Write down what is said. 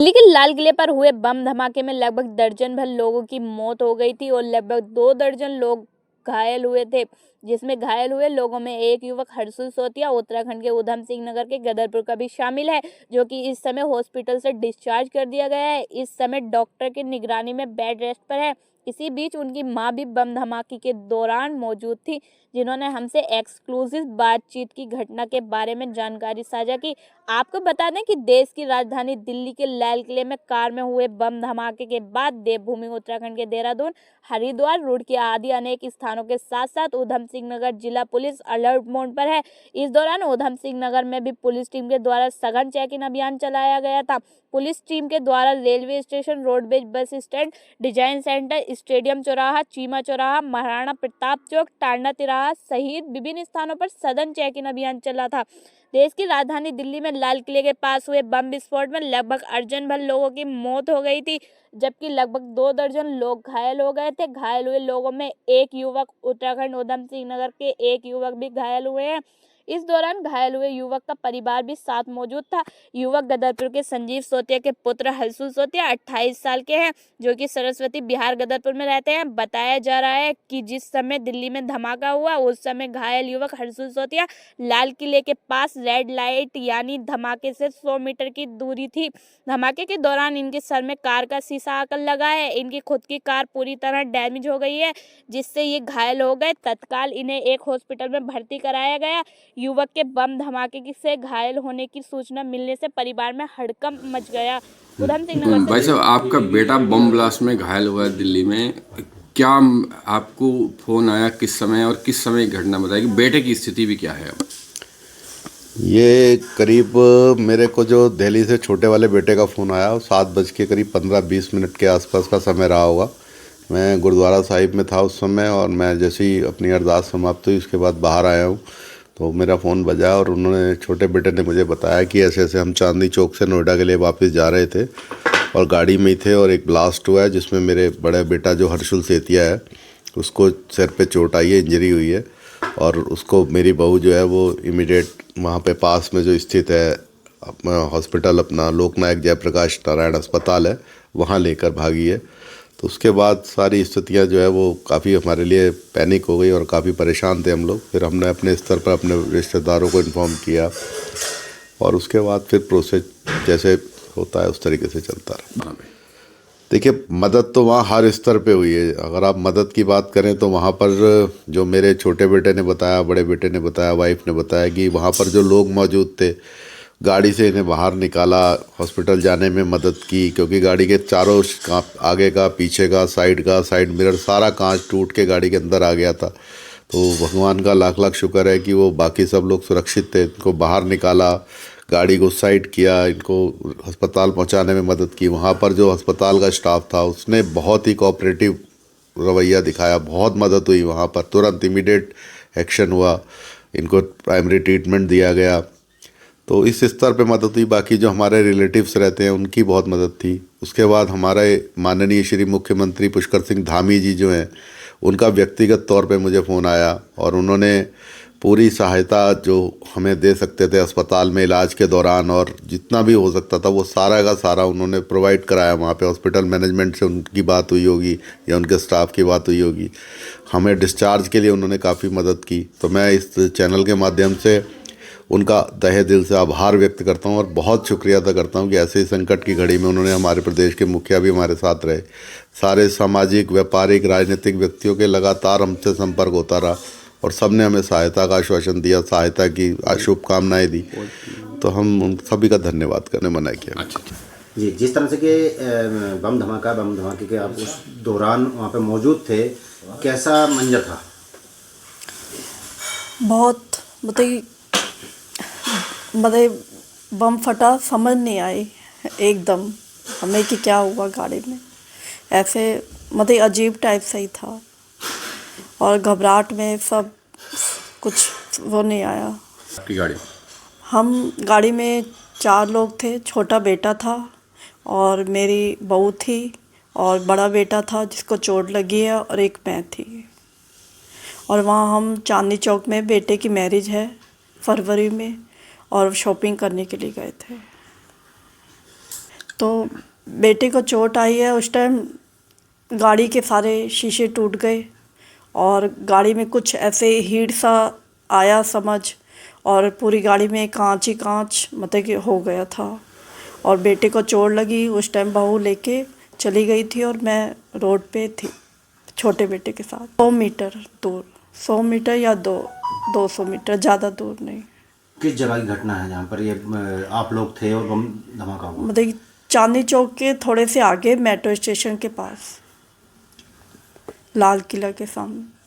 दिल्ली के लाल किले पर हुए बम धमाके में लगभग दर्जन भर लोगों की मौत हो गई थी और लगभग 2 दर्जन लोग घायल हुए थे, जिसमें घायल हुए लोगों में एक युवक हर्षुल सोतिया उत्तराखंड के उधम सिंह नगर के गदरपुर का भी शामिल है, जो कि इस समय हॉस्पिटल से डिस्चार्ज कर दिया गया है। इस समय डॉक्टर की निगरानी में बेड रेस्ट पर है। इसी बीच उनकी मां भी बम धमाके के दौरान मौजूद थी, जिन्होंने हमसे एक्सक्लूसिव बातचीत की घटना के बारे में जानकारी साझा की। आपको बता दें कि देश की राजधानी दिल्ली के लाल किले में कार में हुए बम धमाके के बाद देवभूमि उत्तराखंड के देहरादून, हरिद्वार, रुड़की आदि अनेक स्थानों के साथ साथ उधम सिंह नगर जिला पुलिस अलर्ट मोड पर है। इस दौरान उधम सिंह नगर में भी पुलिस टीम के द्वारा सघन चेकिंग अभियान चलाया गया था। पुलिस टीम के द्वारा railway station, roadways bus stand, design centre, stadium चौराहा, चीमा चौराहा, महाराणा प्रताप चौक, टांडा तिराहा सहित विभिन्न स्थानों पर सघन चेकिंग अभियान चला था। देश की राजधानी दिल्ली में लाल किले के पास हुए बम विस्फोट में लगभग अर्जन भर लोगों की मौत हो गई थी, जबकि लगभग 2 दर्जन लोग घायल हो गए थे। घायल हुए लोगों में एक युवक उत्तराखंड उधम सिंह नगर के एक युवक भी घायल हुए हैं। इस दौरान घायल हुए युवक का परिवार भी साथ मौजूद था। युवक गदरपुर के संजीव सोतिया के पुत्र हर्षुल सोतिया 28 साल के हैं, जो कि सरस्वती बिहार गदरपुर में रहते हैं। बताया जा रहा है कि जिस समय दिल्ली में धमाका हुआ उस समय घायल युवक हर्षुल सोतिया लाल किले के पास रेड लाइट यानी धमाके से 100 मीटर की दूरी थी। धमाके के दौरान इनके सर में कार का शीशा आकर लगा है। इनकी खुद की कार पूरी तरह डैमेज हो गई है, जिससे ये घायल हो गए। तत्काल इन्हें एक हॉस्पिटल में भर्ती कराया गया। युवक के बम धमाके से घायल होने की सूचना मिलने से परिवार में हड़कंप मच गया। उधम सिंह नगर भाई साहब, आपका बेटा बम ब्लास्ट में घायल हुआ है दिल्ली में, क्या आपको फोन आया किस समय और किस समय घटना बताएगी? बेटे की स्थिति भी क्या है अब? ये करीब मेरे को जो दिल्ली से छोटे वाले बेटे का फ़ोन आया, 7 बज के करीब 15-20 मिनट के आसपास का समय रहा होगा। मैं गुरुद्वारा साहिब में था उस समय, और मैं जैसे ही अपनी अरदास समाप्त हुई उसके बाद बाहर आया हूँ तो मेरा फ़ोन बजा और उन्होंने, छोटे बेटे ने मुझे बताया कि ऐसे ऐसे हम चांदनी चौक से नोएडा के लिए वापस जा रहे थे और गाड़ी में ही थे और एक ब्लास्ट हुआ है जिसमें मेरे बड़ा बेटा जो हर्षुल सेतिया है उसको सिर पे चोट आई है, इंजरी हुई है, और उसको मेरी बहू जो है वो इमीडिएट वहाँ पे पास में जो स्थित है हॉस्पिटल, अपना लोकनायक जयप्रकाश नारायण अस्पताल है, वहाँ लेकर भागी है। तो उसके बाद सारी स्थितियाँ जो है वो काफ़ी हमारे लिए पैनिक हो गई और काफ़ी परेशान थे हम लोग। फिर हमने अपने स्तर पर अपने रिश्तेदारों को इन्फॉर्म किया और उसके बाद फिर प्रोसेस जैसे होता है उस तरीके से चलता रहा। देखिए, मदद तो वहाँ हर स्तर पे हुई है। अगर आप मदद की बात करें तो वहाँ पर जो मेरे छोटे बेटे ने बताया, बड़े बेटे ने बताया, वाइफ ने बताया कि वहाँ पर जो लोग मौजूद थे, गाड़ी से इन्हें बाहर निकाला, हॉस्पिटल जाने में मदद की, क्योंकि गाड़ी के चारों आगे का, पीछे का, साइड मिरर सारा कांच टूट के गाड़ी के अंदर आ गया था। तो भगवान का लाख लाख शुक्र है कि वो बाकी सब लोग सुरक्षित थे। इनको बाहर निकाला, गाड़ी को साइड किया, इनको अस्पताल पहुंचाने में मदद की। वहाँ पर जो अस्पताल का स्टाफ था उसने बहुत ही कोऑपरेटिव रवैया दिखाया, बहुत मदद हुई वहाँ पर, तुरंत इमीडिएट एक्शन हुआ, इनको प्राइमरी ट्रीटमेंट दिया गया। तो इस स्तर पे मदद हुई। बाकी जो हमारे रिलेटिव्स रहते हैं उनकी बहुत मदद थी। उसके बाद हमारे माननीय श्री मुख्यमंत्री पुष्कर सिंह धामी जी जो हैं, उनका व्यक्तिगत तौर पे मुझे फ़ोन आया और उन्होंने पूरी सहायता जो हमें दे सकते थे अस्पताल में इलाज के दौरान, और जितना भी हो सकता था वो सारा का सारा उन्होंने प्रोवाइड कराया। वहाँ पे हॉस्पिटल मैनेजमेंट से उनकी बात हुई होगी या उनके स्टाफ की बात हुई होगी। हमें डिस्चार्ज के लिए उन्होंने काफ़ी मदद की। तो मैं इस चैनल के माध्यम से उनका तहे दिल से आभार व्यक्त करता हूँ और बहुत शुक्रिया अदा करता हूँ कि ऐसे ही संकट की घड़ी में उन्होंने, हमारे प्रदेश के मुखिया भी हमारे साथ रहे, सारे सामाजिक, व्यापारिक, राजनीतिक व्यक्तियों के लगातार हमसे संपर्क होता रहा और सब ने हमें सहायता का आश्वासन दिया, सहायता की शुभकामनाएं दी। तो हम उन सभी का धन्यवाद करने मना किया। जी, जिस तरह से कि बम धमाके के आप उस दौरान वहाँ पे मौजूद थे, कैसा मंजर था? बहुत मतलब बम फटा, समझ नहीं आई एकदम हमें कि क्या हुआ गाड़ी में। ऐसे मतलब अजीब टाइप से ही था और घबराहट में सब कुछ वो नहीं आया। आपकी गाड़ी? हम गाड़ी में 4 लोग थे। छोटा बेटा था और मेरी बहू थी और बड़ा बेटा था जिसको चोट लगी है, और एक मैं थी। और वहाँ हम चांदनी चौक में, बेटे की मैरिज है फरवरी में, और शॉपिंग करने के लिए गए थे। तो बेटे को चोट आई है। उस टाइम गाड़ी के सारे शीशे टूट गए और गाड़ी में कुछ ऐसे हीट सा आया समझ, और पूरी गाड़ी में कांच ही कांच मतलब कि हो गया था। और बेटे को चोट लगी। उस टाइम बहू लेके चली गई थी और मैं रोड पे थी छोटे बेटे के साथ। 100 मीटर दूर, 100 मीटर या 200 मीटर, ज़्यादा दूर नहीं। किस जगह की घटना है जहाँ पर ये आप लोग थे और बम धमाका हुआ? मतलब कि चांदनी चौक के थोड़े से आगे, मेट्रो स्टेशन के पास, लाल किला के सामने।